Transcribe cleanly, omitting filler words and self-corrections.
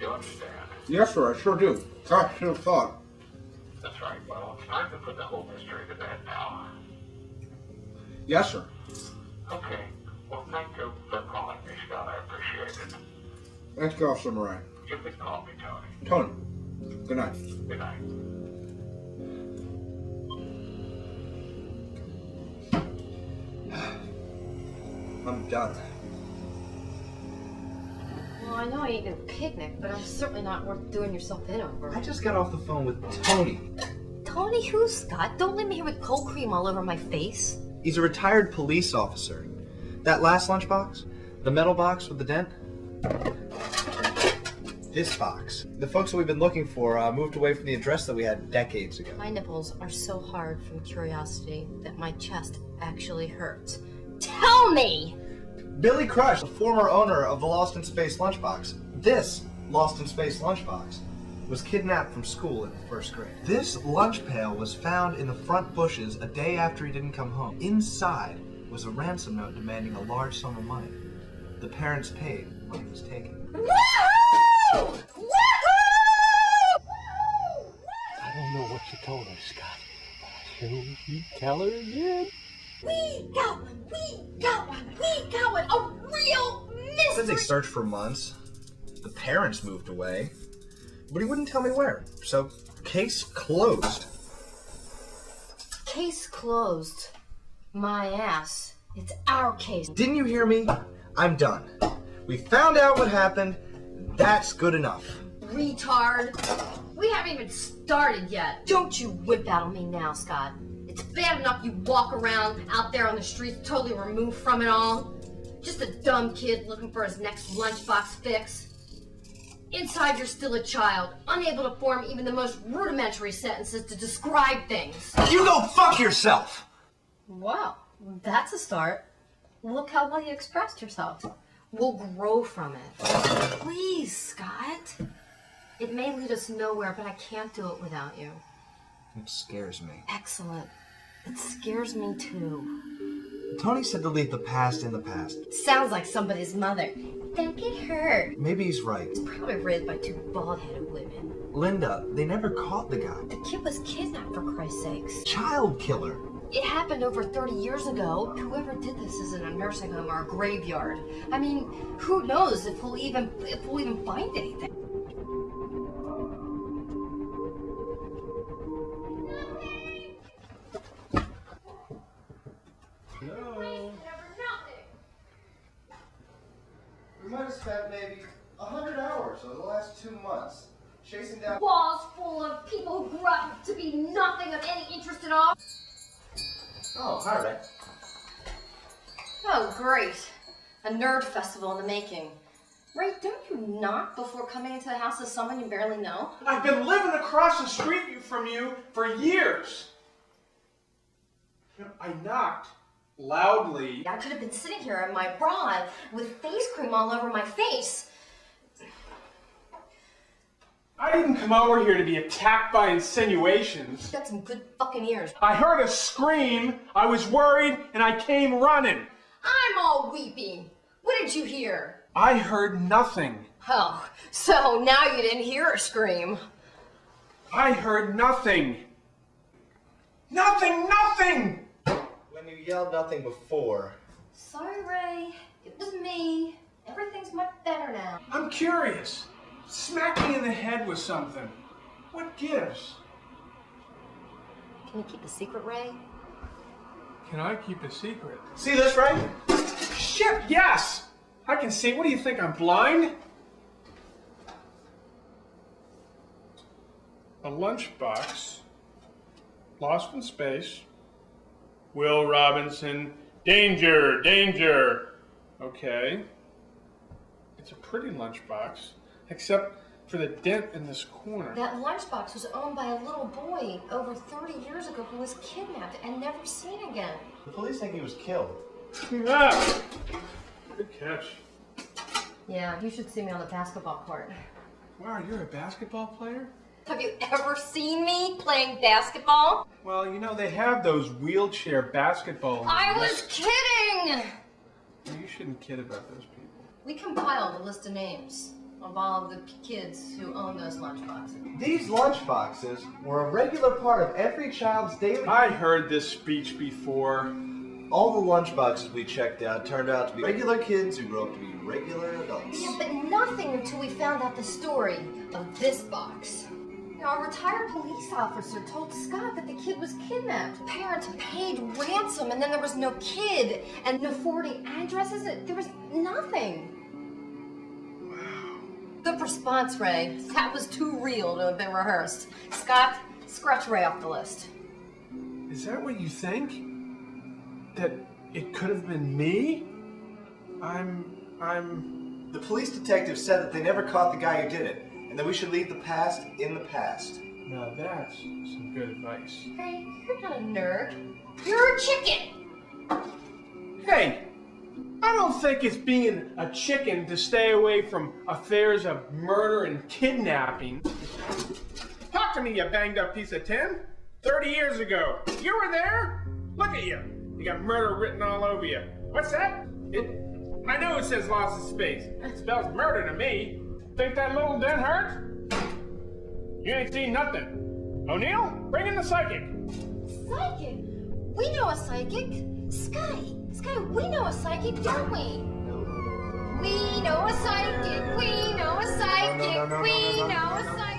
You understand? Yes, sir, I sure do. Gosh, I should have thought. That's right. Well, it's time to put the whole mystery to bed now. Yes, sir. Okay. Well, thank you for calling me, Scott. I appreciate it. Thank you, Officer Moran. You can call me Tony. Tony, good night. Good night. I'm done. Well, I know I ain't no picnic, but I'm certainly not worth doing yourself in over. I just got off the phone with Tony. Tony who, Scott? Don't leave me here with cold cream all over my face. He's a retired police officer. That last lunchbox? The metal box with the dent? This box. The folks that we've been looking for moved away from the address that we had decades ago. My nipples are so hard from curiosity that my chest actually hurts. Tell me! Billy Crush, the former owner of the Lost in Space lunchbox. This Lost in Space lunchbox was kidnapped from school in the first grade. This lunch pail was found in the front bushes a day after he didn't come home. Inside was a ransom note demanding a large sum of money. The parents paid when he was taken. Woohoo! Woohoo! I don't know what you told her, Scott, but I sure wish you'd tell her again. We got one! We got one! We got one! A real Said mystery! they searched for months. The parents moved away, but he wouldn't tell me where. So, case closed. Case closed. My ass. It's our case. Didn't you hear me? I'm done. We found out what happened. That's good enough. Retard. We haven't even started yet. Don't you whip battle me now, Scott. It's bad enough you walk around out there on the streets totally removed from it all. Just a dumb kid looking for his next lunchbox fix. Inside you're still a child, unable to form even the most rudimentary sentences to describe things. You go fuck yourself! Wow, that's a start. Look how well you expressed yourself. We'll grow from it. Please, Scott. It may lead us nowhere, but I can't do it without you. It scares me. Excellent. It scares me too. Tony said to leave the past in the past. Sounds like somebody's mother. Don't get hurt. Maybe he's right. It's probably raised by two bald-headed women. Linda, they never caught the guy. The kid was kidnapped, for Christ's sakes. Child killer. It happened over 30 years ago. Whoever did this is in a nursing home or a graveyard. I mean, who knows if we'll even find anything. We might have spent maybe 100 hours over the last 2 months chasing down Walls full of people who grew up to be nothing of any interest at all. Oh, hi, Ray. Oh, great. A nerd festival in the making. Ray, don't you knock before coming into the house of someone you barely know? I've been living across the street from you for years. I knocked loudly. I could have been sitting here in my bra with face cream all over my face. I didn't come over here to be attacked by insinuations. You got some good fucking ears. I heard a scream, I was worried, and I came running. I'm all weepy. What did you hear? I heard nothing. Oh, so now you didn't hear a scream. I heard nothing. Nothing! When you yelled nothing before. Sorry, Ray. It was me. Everything's much better now. I'm curious. Smack me in the head with something. What gives? Can you keep a secret, Ray? Can I keep a secret? See this, Ray? Shit, yes! I can see. What do you think, I'm blind? A lunchbox. Lost in space. Will Robinson. Danger! Danger! Okay. It's a pretty lunchbox. Except for the dent in this corner. That lunchbox was owned by a little boy over 30 years ago who was kidnapped and never seen again. The police think he was killed. Ah! Good catch. Yeah, you should see me on the basketball court. Wow, you're a basketball player? Have you ever seen me playing basketball? Well, you know, they have those wheelchair basketball. I was kidding! You shouldn't kid about those people. We compiled a list of names. of all of the kids who own those lunchboxes. These lunchboxes were a regular part of every child's daily. I heard this speech before. All the lunchboxes we checked out turned out to be regular kids who grew up to be regular adults. Yeah, but nothing until we found out the story of this box. Now, a retired police officer told Scott that the kid was kidnapped. Parents paid ransom, and then there was no kid, and no forwarding addresses. There was nothing. Good response, Ray. That was too real to have been rehearsed. Scott, scratch Ray off the list. Is that what you think? That it could have been me? The police detective said that they never caught the guy who did it, and that we should leave the past in the past. Now that's some good advice. Ray, you're not a nerd. You're a chicken! Hey, I don't think it's being a chicken to stay away from affairs of murder and kidnapping. Talk to me, you banged up piece of tin. 30 years ago. You were there? Look at you. You got murder written all over you. What's that? I know it says lost in space. It spells murder to me. Think that little dent hurt? You ain't seen nothing. O'Neill, bring in the psychic. Psychic? We know a psychic. Sky, we know a psychic, don't we? We know a psychic. We know a psychic. We know a psychic.